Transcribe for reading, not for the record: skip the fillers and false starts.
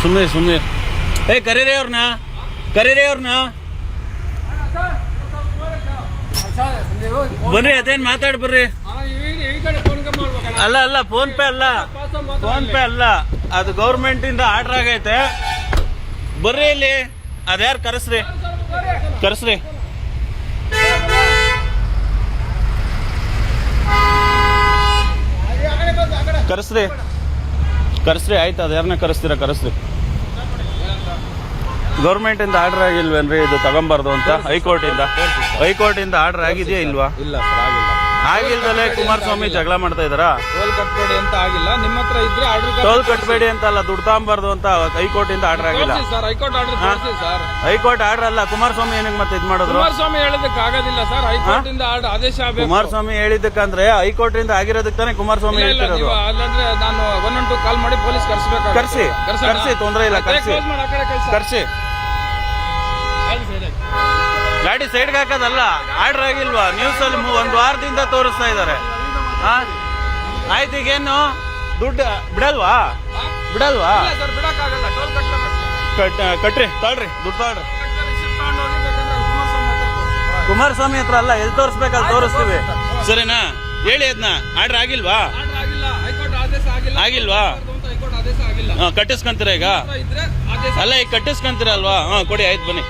ಸುಮ್ಮನೆ ಏ ಕರೀರಿ ಅವ್ರನ್ನ ಬರ್ರಿ, ಅದೇನು ಮಾತಾಡಿ ಬರ್ರಿ. ಅಲ್ಲ ಫೋನ್ ಪೇ ಅಲ್ಲ, ಅದು ಗೌರ್ಮೆಂಟ್ ಇಂದ ಆರ್ಡರ್ ಆಗೈತೆ. ಬರ್ರಿ ಇಲ್ಲಿ, ಅದ್ಯಾರು ಕರೆಸ್ರಿ. ಆಯ್ತು, ಅದ್ಯಾರನ್ನ ಕರೆಸ್ರಿ. ಗೌರ್ಮೆಂಟ್ ಇಂದ ಆರ್ಡರ್ ಆಗಿಲ್ವೇನ್ರಿ ಇದು ತಗೊಂಬಾರ್ದು ಅಂತ? ಹೈಕೋರ್ಟ್ ಇಂದ ಆರ್ಡರ್ ಆಗಿದೆಯಾ ಇಲ್ವಾ? ಇಲ್ಲ ಸರ್, ಆಗಿಲ್ದಲೇ ಕುಮಾರಸ್ವಾಮಿ ಜಗಳ ಮಾಡ್ತಾ ಇದಾರಾ? ಟೋಲ್ ಕಟ್ಬೇಡಿ ಅಂತ ಆಗಿಲ್ಲ, ನಿಮ್ಮ ಹತ್ರ ಇದ್ರೆ ಆರ್ಡರ್. ಟೋಲ್ ಕಟ್ಬೇಡಿ ಅಂತ ಅಲ್ಲ, ದುಡ್ಡು ತಗೊಂಬಾರ್ದು ಅಂತ ಹೈಕೋರ್ಟ್ ಇಂದ ಆರ್ಡರ್ ಆಗಿಲ್ಲ ಸರ್. ಹೈಕೋರ್ಟ್ ಆರ್ಡರ್ ತೋರಿಸಿ ಸರ್. ಹೈಕೋರ್ಟ್ ಆರ್ಡರ್ ಅಲ್ಲ, ಕುಮಾರಸ್ವಾಮಿ ಏನಕ್ಕೆ ಮತ್ತೆ ಇದು ಮಾಡಿದ್ರು? ಕುಮಾರಸ್ವಾಮಿ ಹೇಳಿದಕ್ಕೆ ಆಗೋದಿಲ್ಲ ಸರ್, ಹೈಕೋರ್ಟ್ ಇಂದ ಆದೇಶ ಆಗಬೇಕು. ಕುಮಾರಸ್ವಾಮಿ ಹೇಳಿದ್ದಕ್ಕಂದ್ರೆ ಹೈಕೋರ್ಟ್ ಇಂದ ಆಗಿರೋದಕ್ಕೆ ತಾನೇ ಕುಮಾರಸ್ವಾಮಿ ಹೇಳ್ತಿರೋದು. ಅಲ್ಲಂದ್ರೆ ನಾನು 112 ಕಾಲ್ ಮಾಡಿ ಪೊಲೀಸ್ ಕರ್ಸ್ಬೇಕು. ಕರ್ಸಿ, ತೊಂದರೆ ಇಲ್ಲ, ಕರ್ಸಿ. ಗಾಡಿ ಸೈಡ್ಗೆ ಹಾಕೋದಲ್ಲ, ಆರ್ಡರ್ ಆಗಿಲ್ವಾ? ನ್ಯೂಸ್ ಅಲ್ಲಿ 1 ವಾರದಿಂದ ತೋರಿಸ್ತಾ ಇದ್ದಾರೆ. ಆಯ್ತು, ಈಗೇನು ದುಡ್ಡು ಬಿಡಲ್ವಾ? ಕಟ್ರಿ, ತಾಳ್ರಿ, ದುಡ್ಡು ತಾಳ್ರಿ. ಕುಮಾರಸ್ವಾಮಿ ಹತ್ರ ಅಲ್ಲ, ಎಲ್ಲಿ ತೋರಿಸ್ಬೇಕಲ್ಲಿ ತೋರಿಸ್ತೀವಿ, ಸರಿನಾ? ಹೇಳಿ, ಅದನ್ನ ಆರ್ಡರ್ ಆಗಿಲ್ವಾ? ಕಟ್ಟಿಸ್ಕೊಂತೀರ ಈಗ? ಅಲ್ಲ, ಈಗ ಕಟ್ಟಿಸ್ಕೊಂತೀರ ಅಲ್ವಾ? ಕೊಡಿ, ಆಯ್ತು, ಬನ್ನಿ.